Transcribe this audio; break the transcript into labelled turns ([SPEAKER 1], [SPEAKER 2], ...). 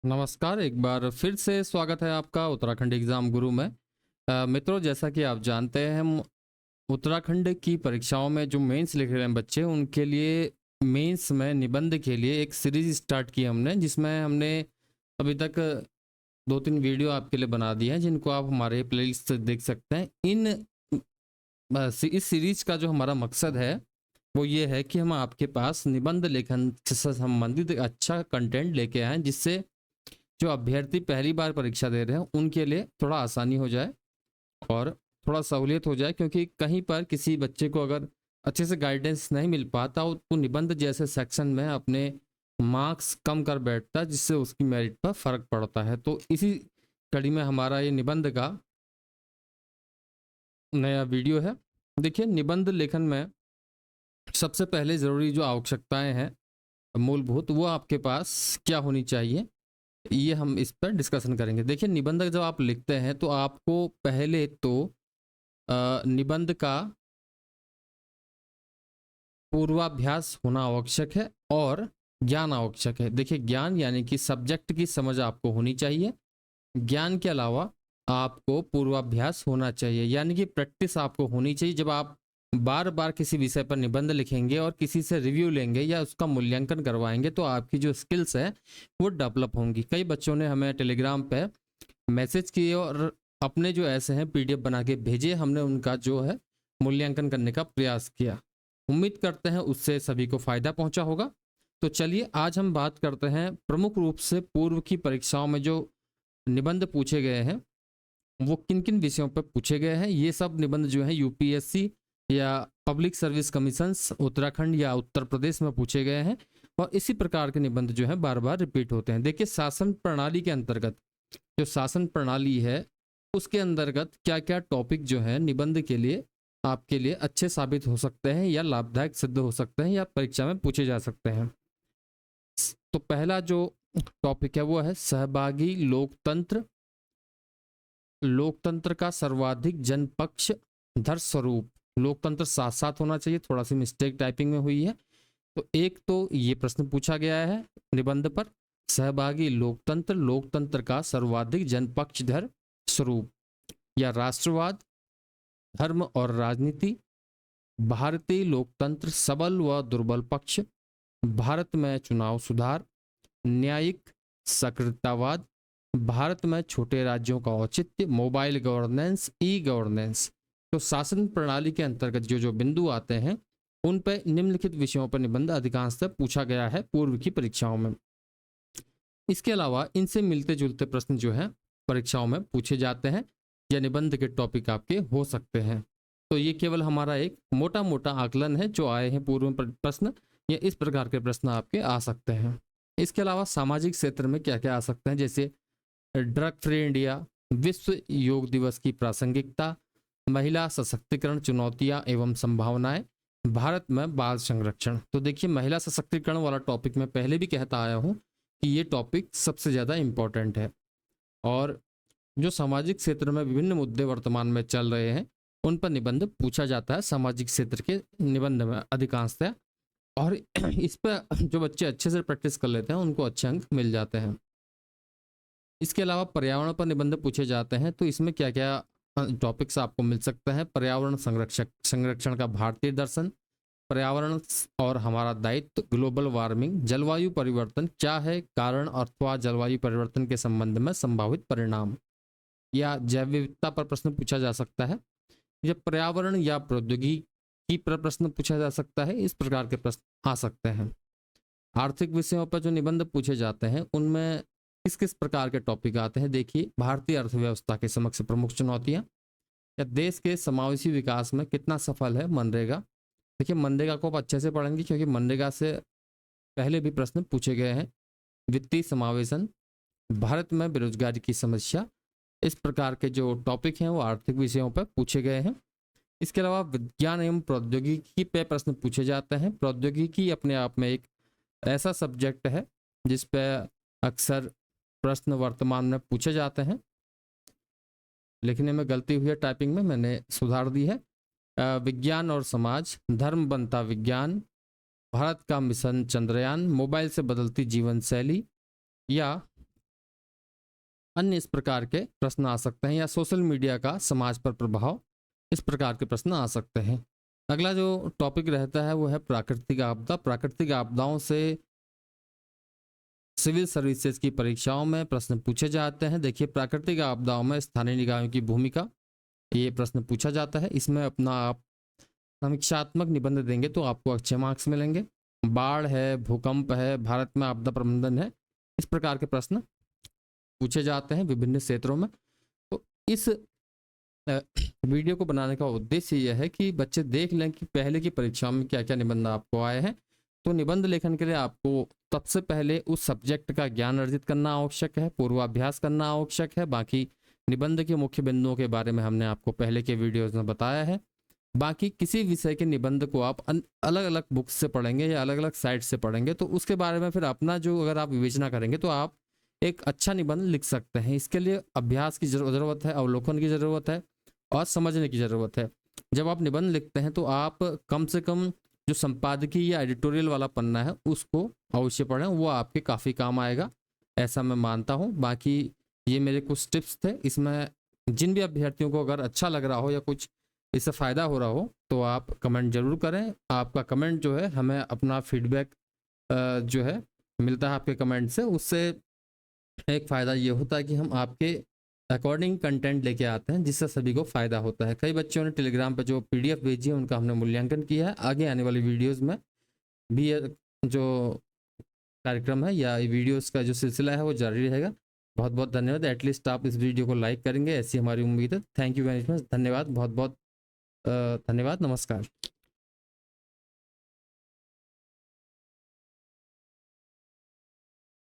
[SPEAKER 1] नमस्कार, एक बार फिर से स्वागत है आपका उत्तराखंड एग्ज़ाम गुरु में। मित्रों, जैसा कि आप जानते हैं, हम उत्तराखंड की परीक्षाओं में जो मेंस लिख रहे हैं बच्चे, उनके लिए मेंस में निबंध के लिए एक सीरीज़ स्टार्ट की हमने, जिसमें हमने अभी तक 2-3 वीडियो आपके लिए बना दिए हैं, जिनको आप हमारे प्लेलिस्ट से देख सकते हैं। इस सीरीज़ का जो हमारा मकसद है, वो ये है कि हम आपके पास निबंध लेखन से संबंधित एक अच्छा कंटेंट लेके आएँ, जिससे जो अभ्यर्थी पहली बार परीक्षा दे रहे हैं उनके लिए थोड़ा आसानी हो जाए और थोड़ा सहूलियत हो जाए, क्योंकि कहीं पर किसी बच्चे को अगर अच्छे से गाइडेंस नहीं मिल पाता तो निबंध जैसे सेक्शन में अपने मार्क्स कम कर बैठता है, जिससे उसकी मेरिट पर फर्क पड़ता है। तो इसी कड़ी में हमारा ये निबंध का नया वीडियो है। देखिए, निबंध लेखन में सबसे पहले ज़रूरी जो आवश्यकताएं हैं मूलभूत, वो आपके पास क्या होनी चाहिए, ये हम इस पर डिस्कशन करेंगे। देखिए, निबंध जब आप लिखते हैं तो आपको पहले तो निबंध का पूर्वाभ्यास होना आवश्यक है और ज्ञान आवश्यक है। देखिए, ज्ञान यानी कि सब्जेक्ट की समझ आपको होनी चाहिए। ज्ञान के अलावा आपको पूर्वाभ्यास होना चाहिए, यानी कि प्रैक्टिस आपको होनी चाहिए। जब आप बार बार किसी विषय पर निबंध लिखेंगे और किसी से रिव्यू लेंगे या उसका मूल्यांकन करवाएंगे, तो आपकी जो स्किल्स है वो डेवलप होंगी। कई बच्चों ने हमें टेलीग्राम पे मैसेज किए और अपने जो ऐसे हैं पीडीएफ बना के भेजे, हमने उनका जो है मूल्यांकन करने का प्रयास किया। उम्मीद करते हैं उससे सभी को फायदा पहुंचा होगा। तो चलिए, आज हम बात करते हैं प्रमुख रूप से पूर्व की परीक्षाओं में जो निबंध पूछे गए हैं, वो किन किन विषयों पर पूछे गए हैं। ये सब निबंध जो है यूपीएससी या पब्लिक सर्विस कमीशंस उत्तराखंड या उत्तर प्रदेश में पूछे गए हैं, और इसी प्रकार के निबंध जो है बार बार रिपीट होते हैं। देखिए, शासन प्रणाली के अंतर्गत, जो शासन प्रणाली है उसके अंतर्गत क्या क्या टॉपिक जो है निबंध के लिए आपके लिए अच्छे साबित हो सकते हैं या लाभदायक सिद्ध हो सकते हैं या परीक्षा में पूछे जा सकते हैं। तो पहला जो टॉपिक है वो है सहभागी लोकतंत्र, लोकतंत्र का सर्वाधिक जनपक्ष धर स्वरूप। लोकतंत्र साथ साथ होना चाहिए, थोड़ा सी मिस्टेक टाइपिंग में हुई है। तो एक तो ये प्रश्न पूछा गया है निबंध पर, सहभागी लोकतंत्र, लोकतंत्र का सर्वाधिक जनपक्षधर स्वरूप, या राष्ट्रवाद, धर्म और राजनीति, भारतीय लोकतंत्र सबल व दुर्बल पक्ष, भारत में चुनाव सुधार, न्यायिक सक्रियतावाद, भारत में छोटे राज्यों का औचित्य, मोबाइल गवर्नेंस, ई गवर्नेंस। तो शासन प्रणाली के अंतर्गत जो जो बिंदु आते हैं, उन पर निम्नलिखित विषयों पर निबंध अधिकांशतः पूछा गया है पूर्व की परीक्षाओं में। इसके अलावा इनसे मिलते जुलते प्रश्न जो है परीक्षाओं में पूछे जाते हैं या निबंध के टॉपिक आपके हो सकते हैं। तो ये केवल हमारा एक मोटा मोटा आकलन है जो आए हैं पूर्व में प्रश्न, या इस प्रकार के प्रश्न आपके आ सकते हैं। इसके अलावा सामाजिक क्षेत्र में क्या क्या आ सकते हैं, जैसे ड्रग फ्री इंडिया, विश्व योग दिवस की प्रासंगिकता, महिला सशक्तिकरण चुनौतियां एवं संभावनाएं, भारत में बाल संरक्षण। तो देखिए, महिला सशक्तिकरण वाला टॉपिक मैं पहले भी कहता आया हूँ कि ये टॉपिक सबसे ज़्यादा इम्पोर्टेंट है, और जो सामाजिक क्षेत्र में विभिन्न मुद्दे वर्तमान में चल रहे हैं उन पर निबंध पूछा जाता है सामाजिक क्षेत्र के निबंध में अधिकांशतः, और इस पर जो बच्चे अच्छे से प्रैक्टिस कर लेते हैं उनको अच्छे अंक मिल जाते हैं। इसके अलावा पर्यावरण पर निबंध पूछे जाते हैं, तो इसमें क्या क्या टॉपिक्स आपको मिल सकते हैं। पर्यावरण संरक्षण का भारतीय दर्शन, पर्यावरण और हमारा दायित्व, ग्लोबल वार्मिंग, जलवायु परिवर्तन क्या है कारण अथवा जलवायु परिवर्तन के संबंध में संभावित परिणाम, या जैव विविधता पर प्रश्न पूछा जा सकता है, या पर्यावरण या प्रौद्योगिकी पर प्रश्न पूछा जा सकता है। इस प्रकार के प्रश्न आ सकते हैं। आर्थिक विषयों पर जो निबंध पूछे जाते हैं उनमें किस किस प्रकार के टॉपिक आते हैं। देखिए, भारतीय अर्थव्यवस्था के समक्ष प्रमुख चुनौतियां, या देश के समावेशी विकास में कितना सफल है मनरेगा। देखिए, मनरेगा को आप अच्छे से पढ़ेंगे क्योंकि मनरेगा से पहले भी प्रश्न पूछे गए हैं। वित्तीय समावेशन, भारत में बेरोजगारी की समस्या, इस प्रकार के जो टॉपिक हैं वो आर्थिक विषयों पर पूछे गए हैं। इसके अलावा विज्ञान एवं प्रौद्योगिकी पे प्रश्न पूछे जाते हैं। प्रौद्योगिकी अपने आप में एक ऐसा सब्जेक्ट है जिस पे अक्सर प्रश्न वर्तमान में पूछे जाते हैं। लिखने में गलती हुई है, टाइपिंग में मैंने सुधार दी है। विज्ञान और समाज, धर्म बनता विज्ञान, भारत का मिशन चंद्रयान, मोबाइल से बदलती जीवन शैली, या अन्य इस प्रकार के प्रश्न आ सकते हैं, या सोशल मीडिया का समाज पर प्रभाव, इस प्रकार के प्रश्न आ सकते हैं। अगला जो टॉपिक रहता है वो है प्राकृतिक आपदा। प्राकृतिक आपदाओं से सिविल सर्विसेज की परीक्षाओं में प्रश्न पूछे जाते हैं। देखिए, प्राकृतिक आपदाओं में स्थानीय निकायों की भूमिका, ये प्रश्न पूछा जाता है। इसमें अपना आप समीक्षात्मक निबंध देंगे तो आपको अच्छे मार्क्स मिलेंगे। बाढ़ है, भूकंप है, भारत में आपदा प्रबंधन है, इस प्रकार के प्रश्न पूछे जाते हैं विभिन्न क्षेत्रों में। तो इस वीडियो को बनाने का उद्देश्य यह है कि बच्चे देख लें कि पहले की परीक्षाओं में क्या क्या निबंध आपको आए हैं। तो निबंध लेखन के लिए आपको सबसे पहले उस सब्जेक्ट का ज्ञान अर्जित करना आवश्यक है, पूर्वाभ्यास करना आवश्यक है। बाकी निबंध के मुख्य बिंदुओं के बारे में हमने आपको पहले के वीडियोज में बताया है। बाकी किसी विषय के निबंध को आप अलग अलग बुक्स से पढ़ेंगे या अलग अलग साइट से पढ़ेंगे तो उसके बारे में फिर अपना जो अगर आप विवेचना करेंगे तो आप एक अच्छा निबंध लिख सकते हैं। इसके लिए अभ्यास की ज़रूरत है, अवलोकन की ज़रूरत है और समझने की ज़रूरत है। जब आप निबंध लिखते हैं तो आप कम से कम जो संपादकीय या एडिटोरियल वाला पन्ना है उसको अवश्य पढ़ें, वो आपके काफ़ी काम आएगा, ऐसा मैं मानता हूँ। बाकी ये मेरे कुछ टिप्स थे, इसमें जिन भी अभ्यर्थियों को अगर अच्छा लग रहा हो या कुछ इससे फ़ायदा हो रहा हो तो आप कमेंट ज़रूर करें। आपका कमेंट जो है हमें अपना फीडबैक जो है मिलता है आपके कमेंट से, उससे एक फ़ायदा ये होता है कि हम आपके अकॉर्डिंग कंटेंट लेके आते हैं जिससे सभी को फ़ायदा होता है। कई बच्चों ने टेलीग्राम पर जो PDF भेजी है उनका हमने मूल्यांकन किया है। आगे आने वाली वीडियोज़ में भी ये जो कार्यक्रम है या वीडियोज़ का जो सिलसिला है वो जारी रहेगा। बहुत बहुत धन्यवाद। एटलीस्ट आप इस वीडियो को लाइक करेंगे, ऐसी हमारी उम्मीद है। थैंक यू वेरी मच, धन्यवाद, बहुत बहुत धन्यवाद, नमस्कार।